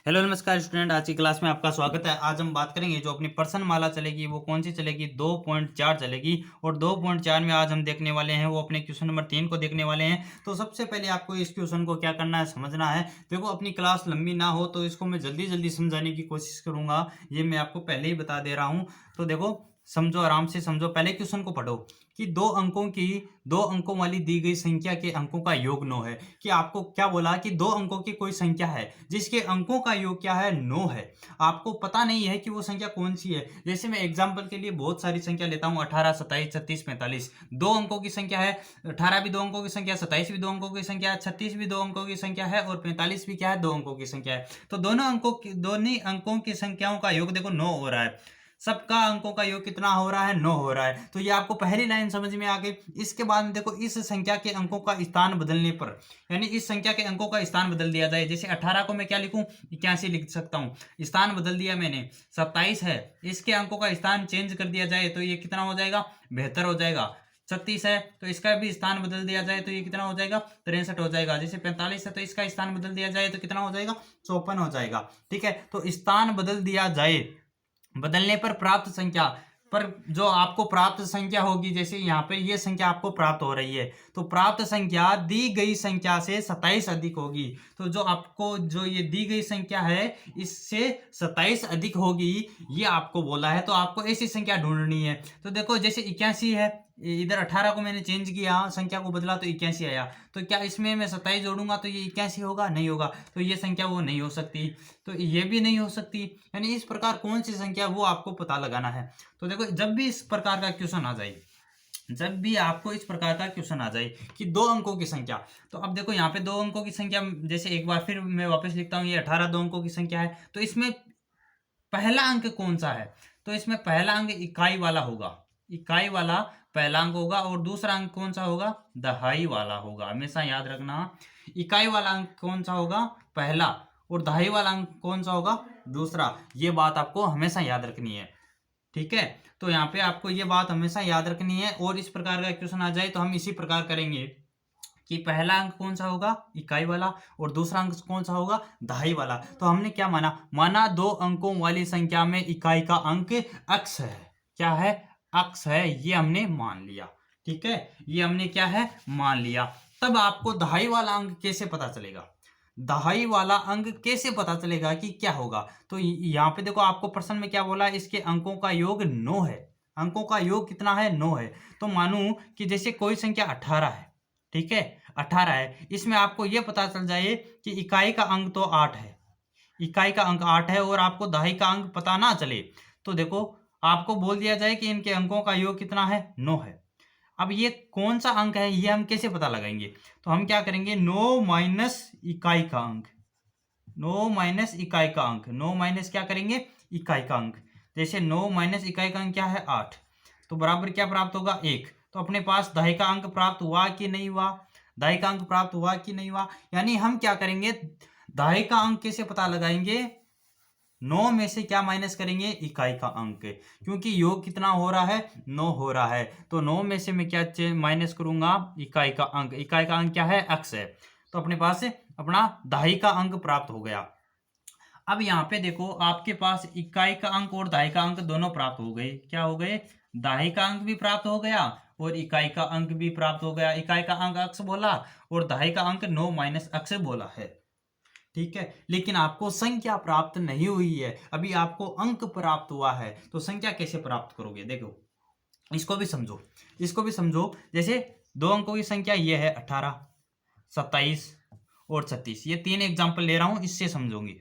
Hello नमस्कार student, आज की क्लास में आपका स्वागत है। आज हम बात करेंगे जो अपनी पर्सन माला चलेगी वो कौन सी चलेगी, 2.4 चलेगी। और 2.4 में आज हम देखने वाले हैं वो अपने क्वेश्चन नंबर 3 को देखने वाले हैं। तो सबसे पहले आपको इस क्वेश्चन को क्या करना है, समझना है। देखो, अपनी क्लास लंबी ना हो तो इसको मैं जल्दी जल्दी समझाने की कोशिश करूंगा, ये मैं आपको पहले ही बता दे रहा हूँ। तो देखो, समझो, आराम से समझो। पहले क्वेश्चन को पढ़ो कि दो अंकों वाली दी गई संख्या के अंकों का योग 9 है। कि आपको क्या बोला कि दो अंकों की कोई संख्या है जिसके अंकों का योग क्या है, 9 है। आपको पता नहीं है कि वो संख्या कौन सी है। जैसे मैं एग्जांपल के लिए बहुत सारी संख्या लेता हूँ, 18, 27, 36, 45। दो अंकों की संख्या है। 18 भी दो अंकों की संख्या है, 27 भी दो अंकों की संख्या है, 36 भी दो अंकों की संख्या है और 45 भी क्या है, दो अंकों की संख्या है। तो दोनों अंकों की संख्याओं का योग देखो 9 हो रहा है। सबका अंकों का योग कितना हो रहा है, 9 हो रहा है। तो ये आपको पहली लाइन समझ में आ गई। इसके बाद में देखो, इस संख्या के अंकों का स्थान बदलने पर, यानी इस संख्या के अंकों का स्थान बदल दिया जाए। जैसे 18 को मैं क्या लिखूं, 81 लिख सकता हूं। स्थान बदल दिया मैंने। 27 है, इसके अंकों का स्थान चेंज कर दिया जाए तो ये कितना हो जाएगा, 72 हो जाएगा। 36 है तो इसका भी स्थान बदल दिया जाए तो ये कितना हो जाएगा, 63 हो जाएगा। जैसे 45 है तो इसका स्थान बदल दिया जाए तो कितना हो जाएगा, 54 हो जाएगा। ठीक है, तो स्थान बदल दिया जाए, बदलने पर प्राप्त संख्या पर जो आपको प्राप्त संख्या होगी, जैसे यहाँ पे ये संख्या आपको प्राप्त हो रही है, तो प्राप्त संख्या दी गई संख्या से 27 अधिक होगी। तो जो आपको जो ये दी गई संख्या है इससे 27 अधिक होगी, ये आपको बोला है। तो आपको ऐसी संख्या ढूंढनी है। तो देखो, जैसे 81 है, इधर 18 को मैंने चेंज किया, संख्या को बदला तो 81 आया। तो क्या इसमें मैं 27 जोड़ूंगा तो ये 81 होगा, नहीं होगा। तो ये संख्या वो नहीं हो सकती, तो ये भी नहीं हो सकती। यानी इस प्रकार कौन सी संख्या वो आपको पता लगाना है। तो देखो, जब भी इस प्रकार का क्वेश्चन आ जाए, जब भी आपको इस प्रकार का क्वेश्चन आ जाए कि दो अंकों की संख्या, तो अब देखो यहाँ पे दो अंकों की संख्या, जैसे एक बार फिर मैं वापस लिखता हूँ, ये 18 दो अंकों की संख्या है। तो इसमें पहला अंक कौन सा है, तो इसमें पहला अंक इकाई वाला होगा। इकाई वाला पहला अंक होगा। और दूसरा अंक कौन सा होगा, दहाई वाला होगा। हमेशा याद रखना, इकाई वाला अंक कौन सा होगा, पहला। और दहाई वाला अंक कौन सा होगा, दूसरा। ये बात आपको हमेशा याद रखनी है। ठीक है, तो यहाँ पे आपको ये बात हमेशा याद रखनी है। और इस प्रकार का क्वेश्चन आ जाए तो हम इसी प्रकार करेंगे कि पहला अंक कौन सा होगा, इकाई वाला, और दूसरा अंक कौन सा होगा, दहाई वाला। तो हमने क्या माना दो अंकों वाली संख्या में इकाई का अंक अक्स है। क्या है, अक्स है, ये हमने मान लिया। ठीक है, ये हमने क्या है, मान लिया। तब आपको दहाई वाला अंक कैसे पता चलेगा, दहाई वाला अंक कैसे पता चलेगा कि क्या होगा। तो यहाँ पे देखो, आपको प्रश्न में क्या बोला, इसके अंकों का योग 9 है। अंकों का योग कितना है, 9 है। तो मानू कि जैसे कोई संख्या 18 है, ठीक है, 18 है, इसमें आपको यह पता चल जाए कि इकाई का अंक तो 8 है, इकाई का अंक 8 है, और आपको दहाई का अंक पता ना चले, तो देखो, आपको बोल दिया जाए कि इनके अंकों का योग कितना है, 9 है। अब ये कौन सा अंक है, ये हम कैसे पता लगाएंगे। तो हम क्या करेंगे, 9 माइनस इकाई का अंक, 9 माइनस इकाई का अंक, 9 माइनस क्या करेंगे, इकाई का अंक। जैसे 9 माइनस इकाई का अंक क्या है, 8, तो बराबर क्या प्राप्त होगा, 1। तो अपने पास दहाई का अंक प्राप्त हुआ कि नहीं हुआ, दहाई का अंक प्राप्त हुआ कि नहीं हुआ। यानी हम क्या करेंगे, दहाई का अंक कैसे पता लगाएंगे, 9 में से क्या माइनस करेंगे, इकाई का अंक। क्योंकि योग कितना हो रहा है, 9 हो रहा है। तो 9 में से मैं क्या माइनस करूंगा, इकाई का अंक। इकाई का अंक क्या है, अक्स है। तो अपने पास अपना दहाई का अंक प्राप्त हो गया। अब यहाँ पे देखो, आपके पास इकाई का अंक और दहाई का अंक दोनों प्राप्त हो गए। क्या हो गए, दहाई का अंक भी प्राप्त हो गया और इकाई का अंक भी प्राप्त हो गया। इकाई का अंक अक्स बोला और दहाई का अंक 9 माइनस अक्स बोला है। ठीक है, लेकिन आपको संख्या प्राप्त नहीं हुई है, अभी आपको अंक प्राप्त हुआ है। तो संख्या कैसे प्राप्त करोगे, देखो, इसको भी समझो, इसको भी समझो। जैसे दो अंकों की संख्या ये है, 18, 27 और 36। ये तीन एग्जाम्पल ले रहा हूं, इससे समझोगे।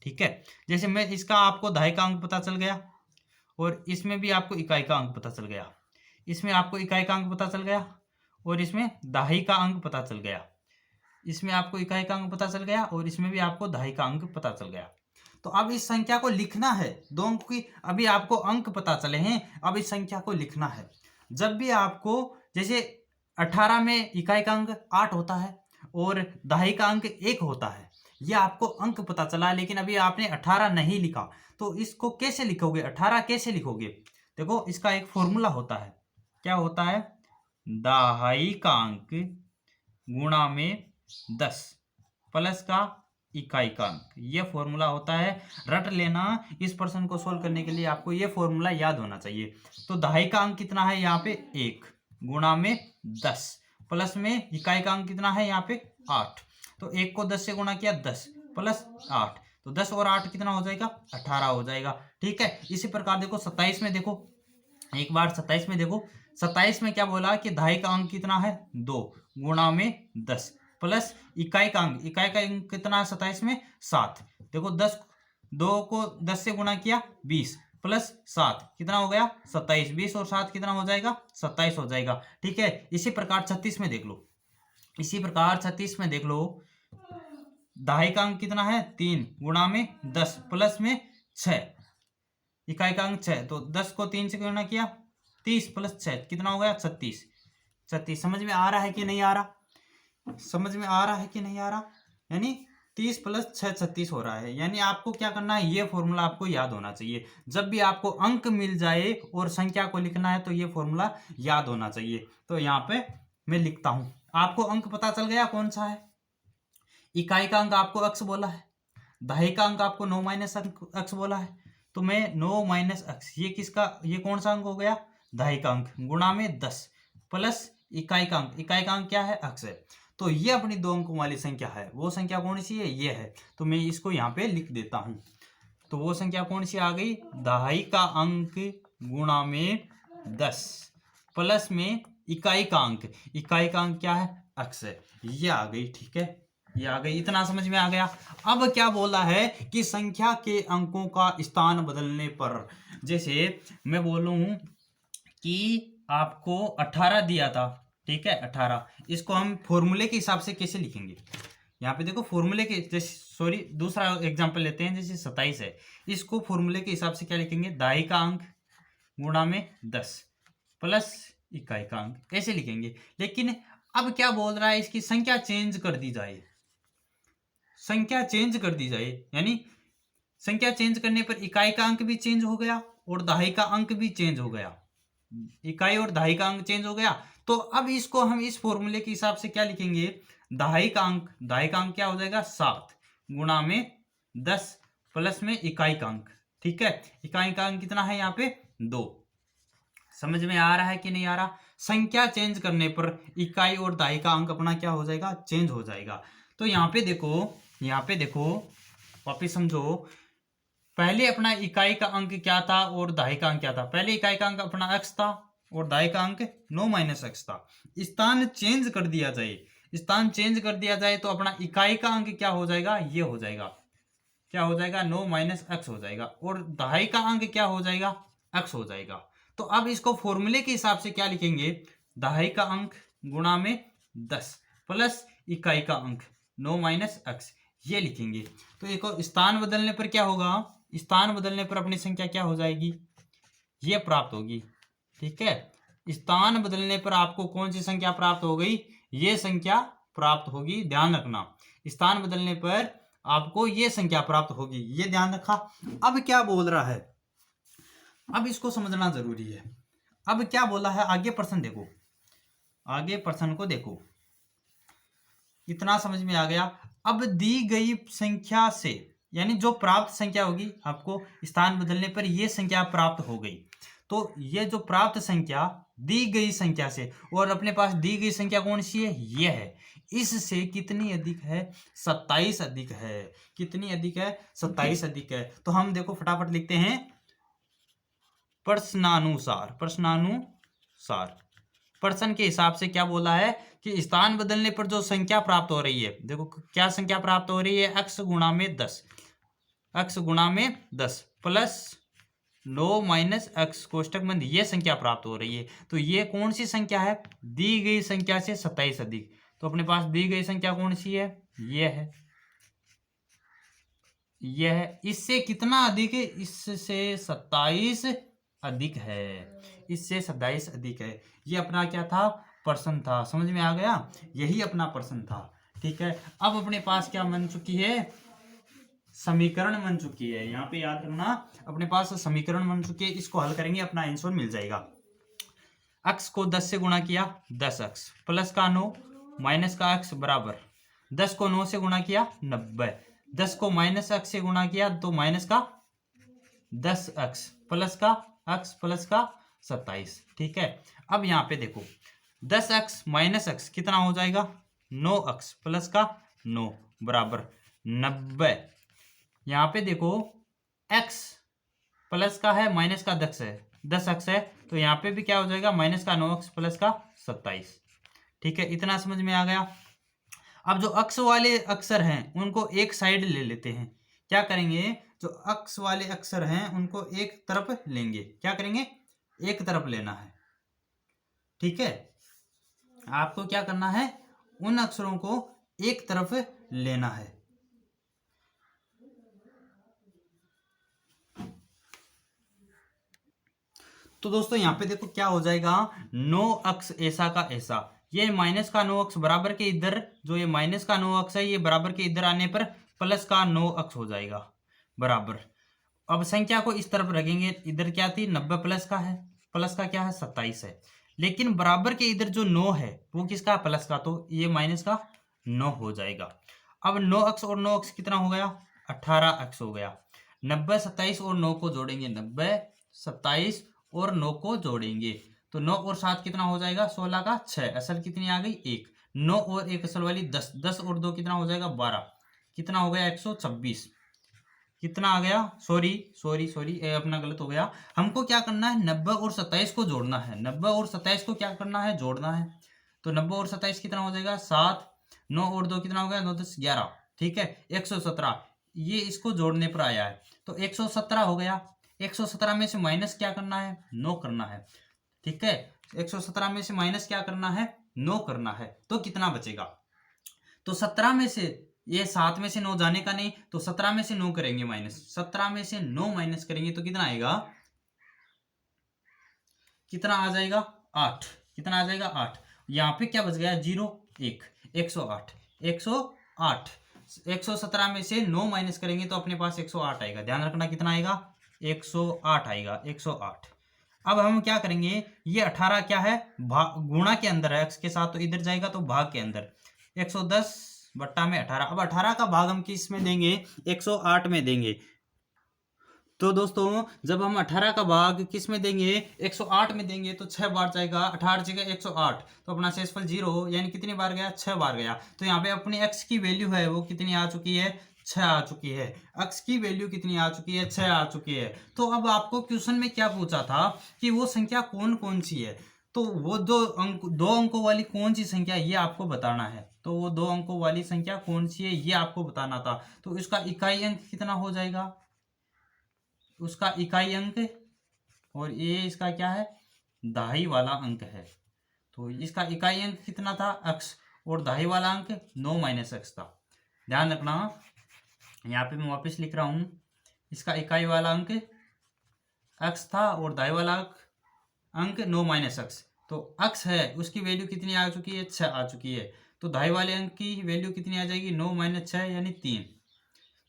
ठीक है, जैसे मैं इसका आपको दहाई का अंक पता चल गया, और इसमें भी आपको इकाई का अंक पता चल गया। इसमें आपको इकाई का अंक पता चल गया और इसमें दहाई का अंक पता चल गया। इसमें आपको इकाई का अंक पता चल गया और इसमें भी आपको दहाई का अंक पता चल गया। तो अब इस संख्या को लिखना है, दो अंक की अभी आपको अंक पता चले हैं, अब इस संख्या को लिखना है। जब भी आपको, जैसे 18 में इकाई का अंक 8 होता है और दहाई का अंक 1 होता है, यह आपको अंक पता चला, लेकिन अभी आपने 18 नहीं लिखा। तो इसको कैसे लिखोगे, 18 कैसे लिखोगे, देखो, इसका एक फॉर्मूला होता है। क्या होता है, दहाई का अंक गुणा में 10 प्लस का इकाई का अंक। ये फॉर्मूला होता है, रट लेना। इस प्रश्न को सोल्व करने के लिए आपको ये फॉर्मूला याद होना चाहिए। तो दहाई का अंक कितना है यहाँ पे 1 गुणा में 10 प्लस में इकाई का अंक कितना है यहाँ पे 8। तो 1 को 10 से गुणा किया 10 प्लस 8, तो 10 और 8 कितना हो जाएगा 18 हो जाएगा। ठीक है, इसी प्रकार देखो 27 में देखो, एक बार 27 में देखो, 27 में क्या बोला कि दहाई का अंक कितना है 2 गुणा में 10 प्लस इकाई का अंक, इकाई का अंक कितना है 27 में 7। देखो 10, 2 को 10 से गुणा किया 20 प्लस 7 कितना हो गया 27, 20 और 7 कितना हो जाएगा 27 हो जाएगा। ठीक है, इसी प्रकार 36 में देख लो, इसी प्रकार 36 में देख लो, दहाई का अंक कितना है 3 गुणा में 10 प्लस में 6, इकाई का अंक 6, तो 10 को 3 से गुणा किया 30 प्लस 6 कितना हो गया 36। 36 समझ में आ रहा है कि नहीं आ रहा, समझ में आ रहा है कि नहीं आ रहा, यानी 30 प्लस 6 36 हो रहा है। यानी आपको क्या करना है, ये फॉर्मूला आपको याद होना चाहिए। जब भी आपको अंक मिल जाए और संख्या को लिखना है तो ये फॉर्मूला याद होना चाहिए। तो यहाँ पे मैं लिखता हूं, आपको अंक पता चल गया कौन सा है। इकाई का अंक आपको अक्स बोला है, दहाई का अंक आपको 9 माइनस अक्स बोला है, तो मैं 9 माइनस अक्स, ये किसका, ये कौन सा अंक हो गया दहाई का अंक गुणा में 10 प्लस इकाई का अंक, इकाई का अंक क्या है अक्स है। तो ये अपनी 2 अंकों वाली संख्या है, वो संख्या कौन सी है ये है। तो मैं इसको यहाँ पे लिख देता हूँ। तो वो संख्या कौन सी आ गई, दहाई का अंक गुणा में 10 प्लस में इकाई का अंक, इकाई का अंक क्या है अक्स है, ये आ गई। ठीक है, ये आ गई, इतना समझ में आ गया। अब क्या बोला है कि संख्या के अंकों का स्थान बदलने पर, जैसे मैं बोलूं कि आपको 18 दिया था, ठीक है 18, इसको हम फॉर्मूले के हिसाब से कैसे लिखेंगे, यहाँ पे देखो फॉर्मूले के, जैसे सॉरी दूसरा एग्जांपल लेते हैं, जैसे 27 है, इसको फॉर्मूले के हिसाब से क्या लिखेंगे, दहाई का अंक गुणा में 10 प्लस इकाई का अंक, ऐसे लिखेंगे। लेकिन अब क्या बोल रहा है, इसकी संख्या चेंज कर दी जाए, संख्या चेंज कर दी जाए, यानी संख्या चेंज करने पर इकाई का अंक भी चेंज हो गया और दहाई का अंक भी चेंज हो गया, इकाई और दहाई का अंक चेंज हो गया। तो अब इसको हम इस फॉर्मूले के हिसाब से क्या लिखेंगे, दहाई का अंक, दहाई का अंक क्या हो जाएगा 7 गुणा में 10 प्लस में इकाई का अंक। ठीक है, इकाई का अंक कितना है यहाँ पे 2। समझ में आ रहा है कि नहीं आ रहा, संख्या चेंज करने पर इकाई और दहाई का अंक अपना क्या हो जाएगा चेंज हो जाएगा। तो यहाँ पे देखो, यहाँ पे देखो वापिस समझो, पहले अपना इकाई का अंक क्या था और दहाई का अंक क्या था, पहले इकाई का अंक अपना x था और दहाई का अंक 9 माइनस एक्स था। स्थान चेंज कर दिया जाए, स्थान चेंज कर दिया जाए तो अपना इकाई का अंक क्या हो जाएगा, ये हो जाएगा, क्या हो जाएगा 9 माइनस एक्स हो जाएगा, और दहाई का अंक क्या हो जाएगा x हो जाएगा। तो अब इसको फॉर्मूले के हिसाब से क्या लिखेंगे, दहाई का अंक गुणा में 10 प्लस इकाई का अंक 9 माइनस एक्स, ये लिखेंगे। तो देखो स्थान बदलने पर क्या होगा, स्थान बदलने पर अपनी संख्या क्या हो जाएगी, ये प्राप्त होगी। ठीक है, स्थान बदलने पर आपको कौन सी संख्या प्राप्त हो गई, ये संख्या प्राप्त होगी, ध्यान रखना, स्थान बदलने पर आपको ये संख्या प्राप्त होगी, ये ध्यान रखा। अब क्या बोल रहा है, अब इसको समझना जरूरी है। अब क्या बोला है, आगे प्रश्न देखो, आगे प्रश्न को देखो, इतना समझ में आ गया। अब दी गई संख्या से, यानी जो प्राप्त संख्या होगी आपको स्थान बदलने पर ये संख्या प्राप्त हो गई, तो ये जो प्राप्त संख्या दी गई संख्या से, और अपने पास दी गई संख्या कौन सी है, ये है, इससे कितनी अधिक है 27 अधिक है, कितनी अधिक है 27 अधिक है। तो हम देखो फटाफट लिखते हैं, प्रश्नानुसार, प्रश्नानुसार प्रश्न के हिसाब से क्या बोला है कि स्थान बदलने पर जो संख्या प्राप्त हो रही है, देखो क्या संख्या प्राप्त हो रही है, x गुणा में 10, x गुणा में 10 प्लस 9 माइनस एक्स कोष्टक बंद, ये संख्या प्राप्त हो रही है। तो ये कौन सी संख्या है, दी गई संख्या से 27 अधिक। तो अपने पास दी गई संख्या कौन सी है, ये है, यह है, इससे कितना अधिक है, इससे 27 अधिक है, इससे 27 अधिक है। ये अपना क्या था, प्रश्न था, समझ में आ गया, यही अपना प्रश्न था। ठीक है, अब अपने पास क्या बन चुकी है, समीकरण बन चुकी है, यहाँ पे याद रखना, अपने पास समीकरण बन चुकी है, इसको हल करेंगे अपना आंसर मिल जाएगा। x को 10 से गुणा किया 10x प्लस का 9 माइनस का x बराबर 10 को 9 से गुणा किया 90, 10 को माइनस एक्स से गुणा किया तो माइनस का 10x प्लस का x प्लस का 27। ठीक है, अब यहाँ पे देखो 10x माइनस एक्स कितना हो जाएगा, 9x प्लस का 9 बराबर 90। यहाँ पे देखो x प्लस का है माइनस का 10x है, तो यहाँ पे भी क्या हो जाएगा, माइनस का 9x प्लस का 27। ठीक है, इतना समझ में आ गया। अब जो अक्स वाले अक्षर हैं उनको एक साइड ले लेते हैं। क्या करेंगे, जो अक्स वाले अक्षर हैं उनको एक तरफ लेंगे। क्या करेंगे, एक तरफ लेना है। ठीक है, आपको क्या करना है, उन अक्षरों को एक तरफ लेना है। तो दोस्तों यहाँ पे देखो क्या हो जाएगा, 9x ऐसा का ऐसा, ये माइनस का 9x बराबर के इधर, जो ये माइनस का 9x है ये बराबर के इधर आने पर प्लस का 9x हो जाएगा बराबर। अब संख्या को इस तरफ रखेंगे, इधर क्या थी 90 प्लस का है, प्लस का क्या है 27 है, लेकिन बराबर के इधर जो 9 है वो किसका, प्लस का, तो ये माइनस का 9 हो जाएगा। अब 9x और 9x कितना हो गया, 18x हो गया। 90 27 और 9 को जोड़ेंगे, 90 27 और 9 को जोड़ेंगे तो 9 और 7 कितना हो जाएगा, 16 का 6, असल कितनी आ गई 1, 9 और 1 असल वाली 10, 10 और 2 कितना हो जाएगा 12, कितना हो गया 126। कितना आ गया, सॉरी सॉरी सॉरी अपना गलत हो गया। हमको क्या करना है, 90 और 27 को जोड़ना है, 90 और 27 को क्या करना है, जोड़ना है। तो 90 और 27 कितना हो जाएगा 7, 9 और 2 कितना हो गया 9 10 11। ठीक है, 117 ये इसको जोड़ने पर आया है तो 117 हो गया। 117 में से माइनस क्या करना है, 9 करना है। ठीक है, 117 में से माइनस क्या करना है, 9 करना है, तो कितना बचेगा, तो 17 में से ये 7 में से 9 जाने का नहीं, तो 17 में से 9 करेंगे माइनस, 17 में से 9 माइनस करेंगे तो कितना आएगा, कितना आ जाएगा 8, कितना आ जाएगा 8। यहाँ पे क्या बच गया 0 1, 108, 108। 117 में से 9 माइनस करेंगे तो अपने पास 108 आएगा, ध्यान रखना कितना आएगा 108 आएगा, 108। अब हम क्या करेंगे, ये 18 क्या है, गुणा के अंदर है x के साथ, तो इधर जाएगा तो भाग के अंदर, 110 बट्टा में 18। अब 18 का भाग हम किस में देंगे, 108 में देंगे। तो दोस्तों जब हम 18 का भाग किस में देंगे, 108 में देंगे तो 6 बार जाएगा, 18 जगह 108, तो अपना शेषफल 0, यानी कितनी बार गया 6 बार गया। तो यहाँ पे अपनी x की वैल्यू है वो कितनी आ चुकी है, 6 आ चुकी है। x की वैल्यू कितनी आ चुकी है, 6 आ चुकी है। तो अब आपको क्वेश्चन में क्या पूछा था कि वो संख्या कौन कौन सी है, तो वो दो अंकों वाली कौन सी संख्या ये आपको बताना है। तो वो 2 अंकों वाली संख्या कौन सी है ये आपको बताना था। तो इसका इकाई अंक कितना हो जाएगा, उसका इकाई अंक, और ये इसका क्या है, दहाई वाला अंक है। तो इसका इकाई अंक कितना था x, और दहाई वाला अंक 9 माइनस एक्स था। ध्यान रखना, यहाँ पे मैं वापस लिख रहा हूँ, इसका इकाई वाला अंक x था और दहाई वाला अंक 9 माइनस एक्स। तो x है उसकी वैल्यू कितनी आ चुकी है, 6 आ चुकी है। तो दहाई वाले अंक की वैल्यू कितनी आ जाएगी, 9 माइनस 6 यानी 3।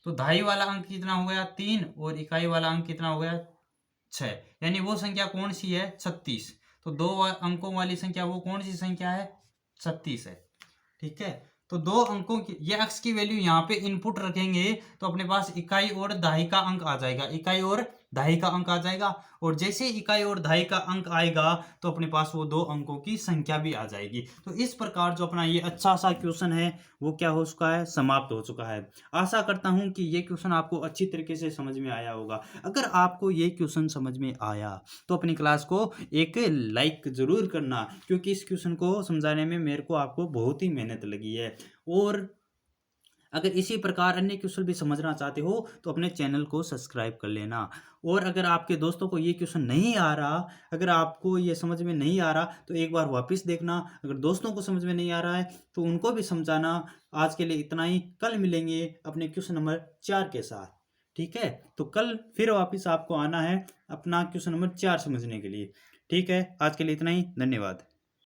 तो दहाई वाला अंक कितना हो गया 3, और इकाई वाला अंक कितना हो गया 6, यानी वो संख्या कौन सी है 36। तो 2 अंकों वाली संख्या वो कौन सी संख्या है, 36 है। ठीक है, तो 2 अंकों की ये x की वैल्यू यहाँ पे इनपुट रखेंगे तो अपने पास इकाई और दहाई का अंक आ जाएगा, इकाई और दहाई का अंक आ जाएगा। और जैसे इकाई और दहाई का अंक आएगा तो अपने पास वो 2 अंकों की संख्या भी आ जाएगी। तो इस प्रकार जो अपना ये अच्छा सा क्वेश्चन है वो क्या हो चुका है, समाप्त हो चुका है। आशा करता हूँ कि ये क्वेश्चन आपको अच्छी तरीके से समझ में आया होगा। अगर आपको ये क्वेश्चन समझ में आया तो अपनी क्लास को एक लाइक ज़रूर करना, क्योंकि इस क्वेश्चन को समझाने में मेरे को आपको बहुत ही मेहनत लगी है। और अगर इसी प्रकार अन्य क्वेश्चन भी समझना चाहते हो तो अपने चैनल को सब्सक्राइब कर लेना। और अगर आपके दोस्तों को ये क्वेश्चन नहीं आ रहा, अगर आपको ये समझ में नहीं आ रहा तो एक बार वापस देखना। अगर दोस्तों को समझ में नहीं आ रहा है तो उनको भी समझाना। आज के लिए इतना ही, कल मिलेंगे अपने क्वेश्चन नंबर 4 के साथ। ठीक है, तो कल फिर वापस आपको आना है अपना क्वेश्चन नंबर 4 समझने के लिए। ठीक है, आज के लिए इतना ही, धन्यवाद।